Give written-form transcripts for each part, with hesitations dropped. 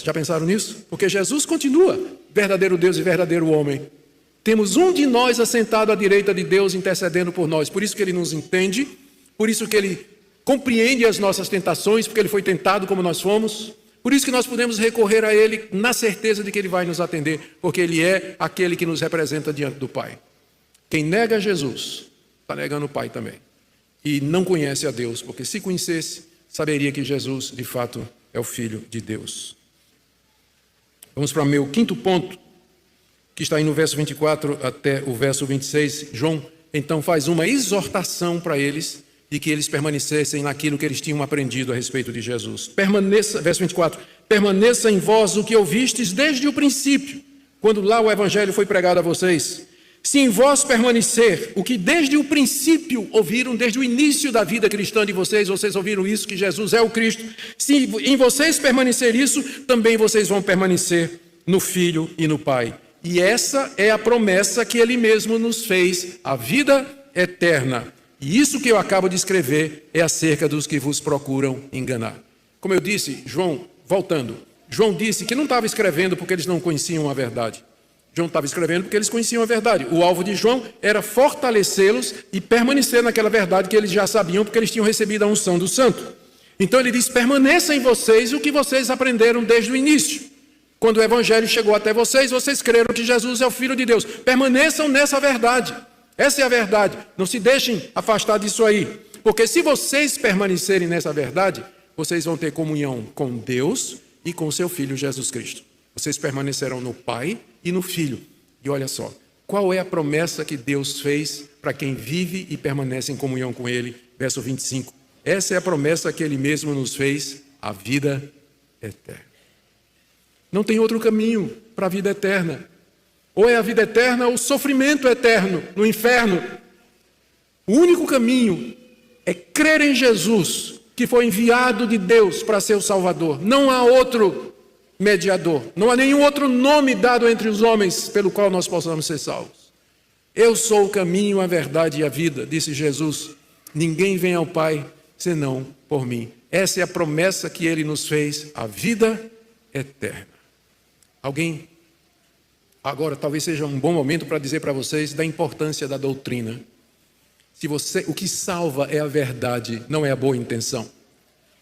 Já pensaram nisso? Porque Jesus continua verdadeiro Deus e verdadeiro homem. Temos um de nós assentado à direita de Deus intercedendo por nós. Por isso que Ele nos entende, por isso que Ele compreende as nossas tentações, porque Ele foi tentado como nós fomos. Por isso que nós podemos recorrer a Ele na certeza de que Ele vai nos atender, porque Ele é aquele que nos representa diante do Pai. Quem nega Jesus, está negando o Pai também. E não conhece a Deus, porque se conhecesse, saberia que Jesus, de fato, é o Filho de Deus. Vamos para o meu quinto ponto, que está aí no verso 24 até o verso 26. João, então, faz uma exortação para eles, de que eles permanecessem naquilo que eles tinham aprendido a respeito de Jesus. Permaneça, verso 24, permaneça em vós o que ouvistes desde o princípio, quando lá o Evangelho foi pregado a vocês. Se em vós permanecer o que desde o princípio ouviram, desde o início da vida cristã de vocês, vocês ouviram isso, que Jesus é o Cristo. Se em vocês permanecer isso, também vocês vão permanecer no Filho e no Pai. E essa é a promessa que Ele mesmo nos fez, a vida eterna. E isso que eu acabo de escrever é acerca dos que vos procuram enganar. Como eu disse, João disse que não estava escrevendo porque eles não conheciam a verdade. João estava escrevendo porque eles conheciam a verdade. O alvo de João era fortalecê-los e permanecer naquela verdade que eles já sabiam, porque eles tinham recebido a unção do Santo. Então ele diz, permaneça em vocês o que vocês aprenderam desde o início. Quando o Evangelho chegou até vocês, vocês creram que Jesus é o Filho de Deus. Permaneçam nessa verdade. Essa é a verdade. Não se deixem afastar disso aí. Porque se vocês permanecerem nessa verdade, vocês vão ter comunhão com Deus e com seu Filho Jesus Cristo. Vocês permanecerão no Pai e no Filho. E olha só, qual é a promessa que Deus fez para quem vive e permanece em comunhão com Ele? Verso 25. Essa é a promessa que Ele mesmo nos fez, a vida eterna. Não tem outro caminho para a vida eterna. Ou é a vida eterna ou o sofrimento eterno no inferno. O único caminho é crer em Jesus, que foi enviado de Deus para ser o Salvador. Não há outro mediador. Não há nenhum outro nome dado entre os homens pelo qual nós possamos ser salvos. Eu sou o caminho, a verdade e a vida, disse Jesus. Ninguém vem ao Pai senão por mim. Essa é a promessa que Ele nos fez, a vida eterna. Alguém... Agora, talvez seja um bom momento para dizer para vocês da importância da doutrina. O que salva é a verdade, não é a boa intenção.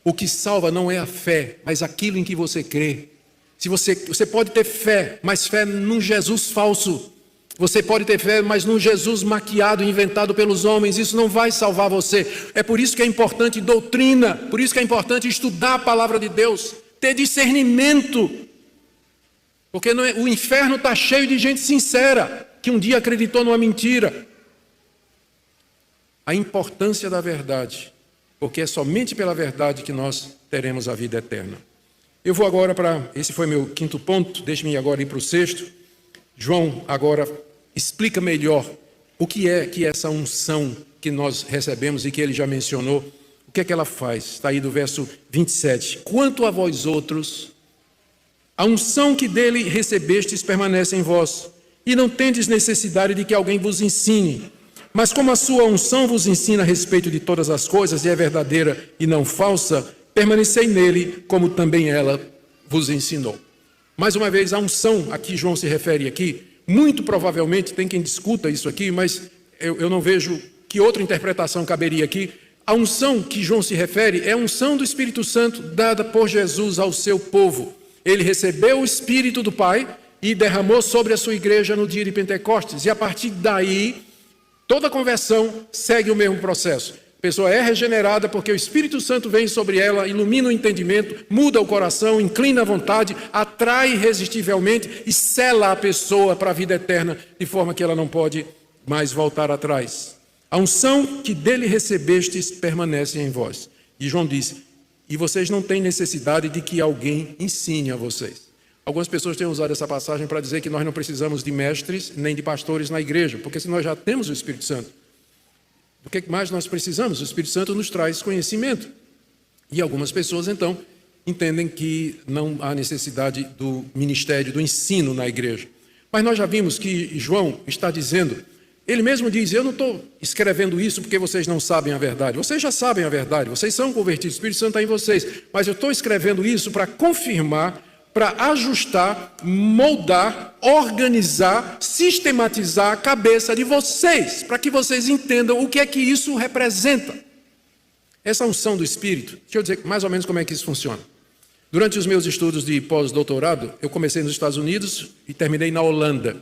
O que salva não é a fé, mas aquilo em que você crê. Você pode ter fé, mas fé num Jesus falso. Você pode ter fé, mas num Jesus maquiado, inventado pelos homens. Isso não vai salvar você. É por isso que é importante doutrina, por isso que é importante estudar a palavra de Deus, ter discernimento. Porque o inferno está cheio de gente sincera, que um dia acreditou numa mentira. A importância da verdade, porque é somente pela verdade que nós teremos a vida eterna. Eu vou agora esse foi meu quinto ponto, deixe-me agora ir para o sexto. João agora explica melhor o que é que essa unção que nós recebemos e que ele já mencionou, o que é que ela faz? Está aí do verso 27. Quanto a vós outros... A unção que dele recebestes permanece em vós, e não tendes necessidade de que alguém vos ensine. Mas como a sua unção vos ensina a respeito de todas as coisas, e é verdadeira e não falsa, permanecei nele, como também ela vos ensinou. Mais uma vez, a unção, aqui João se refere aqui, muito provavelmente, tem quem discuta isso aqui, mas eu não vejo que outra interpretação caberia aqui. A unção que João se refere é a unção do Espírito Santo dada por Jesus ao seu povo. Ele recebeu o Espírito do Pai e derramou sobre a sua igreja no dia de Pentecostes. E a partir daí, toda conversão segue o mesmo processo. A pessoa é regenerada porque o Espírito Santo vem sobre ela, ilumina o entendimento, muda o coração, inclina a vontade, atrai irresistivelmente e sela a pessoa para a vida eterna, de forma que ela não pode mais voltar atrás. A unção que dele recebestes permanece em vós. E João diz... E vocês não têm necessidade de que alguém ensine a vocês. Algumas pessoas têm usado essa passagem para dizer que nós não precisamos de mestres nem de pastores na igreja, porque se nós já temos o Espírito Santo, o que mais nós precisamos? O Espírito Santo nos traz conhecimento. E algumas pessoas, então, entendem que não há necessidade do ministério, do ensino na igreja. Mas nós já vimos que João está dizendo... Ele mesmo diz, eu não estou escrevendo isso porque vocês não sabem a verdade. Vocês já sabem a verdade, vocês são convertidos, o Espírito Santo está em vocês. Mas eu estou escrevendo isso para confirmar para ajustar, moldar, organizar, sistematizar a cabeça de vocês, para que vocês entendam o que é que isso representa. Essa unção do Espírito, deixa eu dizer mais ou menos como é que isso funciona. Durante os meus estudos de pós-doutorado, eu comecei nos Estados Unidos e terminei na Holanda.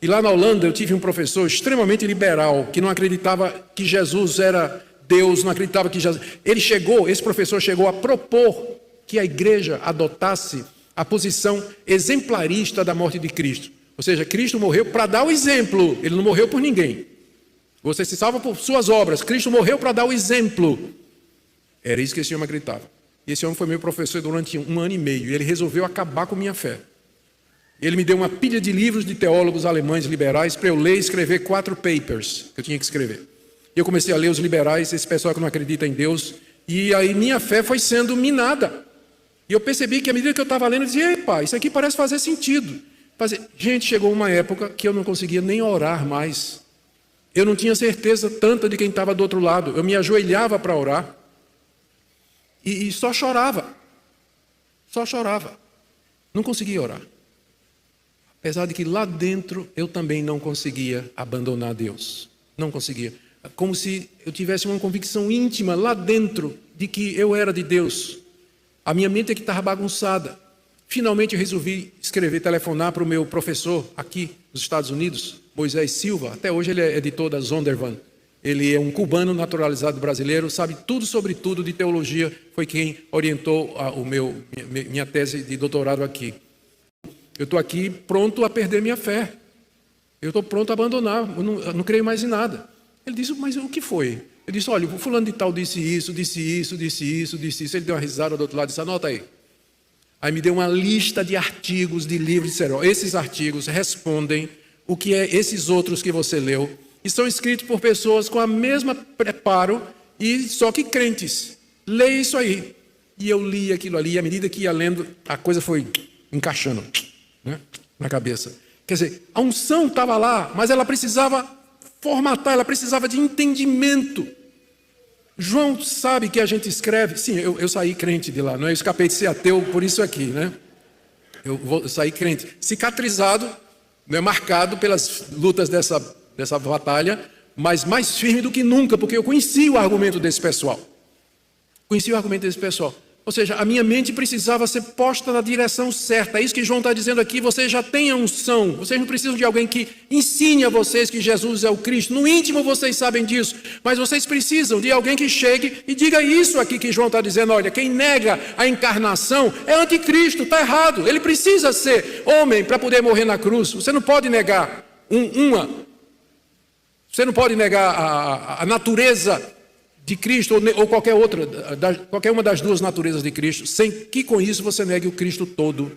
E lá na Holanda eu tive um professor extremamente liberal, que não acreditava que Jesus era Deus, não acreditava que Jesus... Esse professor chegou a propor que a igreja adotasse a posição exemplarista da morte de Cristo. Ou seja, Cristo morreu para dar o exemplo, ele não morreu por ninguém. Você se salva por suas obras, Cristo morreu para dar o exemplo. Era isso que esse homem acreditava. E esse homem foi meu professor durante 1 ano e meio, e ele resolveu acabar com minha fé. Ele me deu uma pilha de livros de teólogos alemães liberais para eu ler e escrever 4 papers que eu tinha que escrever. E eu comecei a ler os liberais, esse pessoal que não acredita em Deus, e aí minha fé foi sendo minada. E eu percebi que à medida que eu estava lendo, eu dizia, epa, isso aqui parece fazer sentido. Gente, chegou uma época que eu não conseguia nem orar mais. Eu não tinha certeza tanta de quem estava do outro lado. Eu me ajoelhava para orar e só chorava. Só chorava. Não conseguia orar. Apesar de que lá dentro eu também não conseguia abandonar Deus. Não conseguia. Como se eu tivesse uma convicção íntima lá dentro de que eu era de Deus. A minha mente é que estava bagunçada. Finalmente eu resolvi telefonar para o meu professor aqui nos Estados Unidos, Moisés Silva. Até hoje ele é editor da Zondervan. Ele é um cubano naturalizado brasileiro, sabe tudo sobre tudo de teologia. Foi quem orientou minha tese de doutorado aqui. Eu estou aqui pronto a perder minha fé. Eu estou pronto a abandonar, eu não creio mais em nada. Ele disse, mas o que foi? Eu disse, olha, o fulano de tal disse isso. Ele deu uma risada do outro lado e disse, anota aí. Aí me deu uma lista de artigos, de livros, disseram, esses artigos respondem o que é esses outros que você leu, e são escritos por pessoas com a mesma preparo, e só que crentes. Leia isso aí. E eu li aquilo ali, e à medida que ia lendo, a coisa foi encaixando, né, na cabeça. Quer dizer, a unção estava lá, mas ela precisava formatar, ela precisava de entendimento. João sabe que a gente escreve... Sim, eu saí crente de lá, não é? Eu escapei de ser ateu por isso aqui, né? Eu saí crente. Cicatrizado, né, marcado pelas lutas dessa batalha, mas mais firme do que nunca, porque eu conhecia o argumento desse pessoal. Ou seja, a minha mente precisava ser posta na direção certa. É isso que João está dizendo aqui. Vocês já têm a unção. Vocês não precisam de alguém que ensine a vocês que Jesus é o Cristo. No íntimo vocês sabem disso. Mas vocês precisam de alguém que chegue e diga isso aqui que João está dizendo. Olha, quem nega a encarnação é anticristo. Está errado. Ele precisa ser homem para poder morrer na cruz. Você não pode negar Você não pode negar a natureza de Cristo ou qualquer uma das duas naturezas de Cristo, sem que com isso você negue o Cristo todo.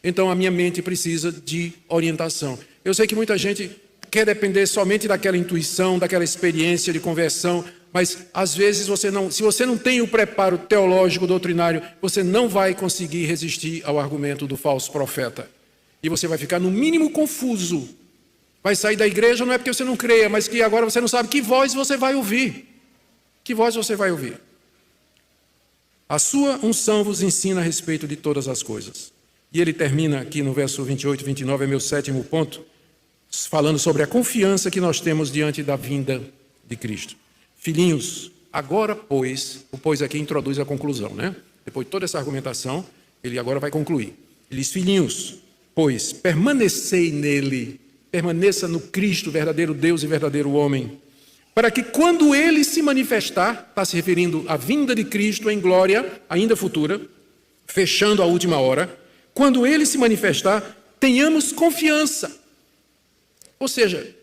Então a minha mente precisa de orientação. Eu sei que muita gente quer depender somente daquela intuição, daquela experiência de conversão, mas às vezes se você não tem o preparo teológico, doutrinário, você não vai conseguir resistir ao argumento do falso profeta. E você vai ficar no mínimo confuso. Vai sair da igreja não é porque você não creia, mas que agora você não sabe que voz você vai ouvir. Que voz você vai ouvir? A sua unção vos ensina a respeito de todas as coisas. E ele termina aqui no verso 28 e 29, é meu 7º ponto, falando sobre a confiança que nós temos diante da vinda de Cristo. Filhinhos, agora pois, o pois aqui introduz a conclusão, né? Depois de toda essa argumentação, ele agora vai concluir. Ele diz, filhinhos, pois, permanecei nele, permaneça no Cristo, verdadeiro Deus e verdadeiro homem, para que quando ele se manifestar, está se referindo à vinda de Cristo em glória, ainda futura, fechando a última hora, quando ele se manifestar, tenhamos confiança. Ou seja,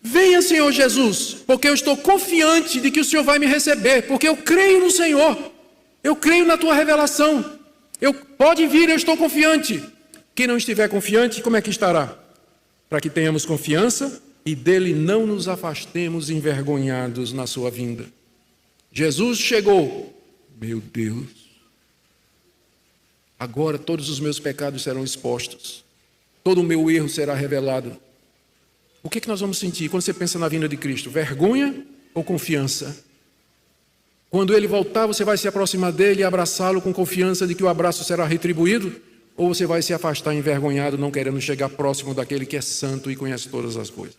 venha Senhor Jesus, porque eu estou confiante de que o Senhor vai me receber, porque eu creio no Senhor, eu creio na tua revelação, pode vir, eu estou confiante. Quem não estiver confiante, como é que estará? Para que tenhamos confiança e dele não nos afastemos envergonhados na sua vinda. Jesus chegou. Meu Deus. Agora todos os meus pecados serão expostos. Todo o meu erro será revelado. O que nós vamos sentir quando você pensa na vinda de Cristo? Vergonha ou confiança? Quando ele voltar, você vai se aproximar dele e abraçá-lo com confiança de que o abraço será retribuído? ou você vai se afastar envergonhado, não querendo chegar próximo daquele que é santo e conhece todas as coisas?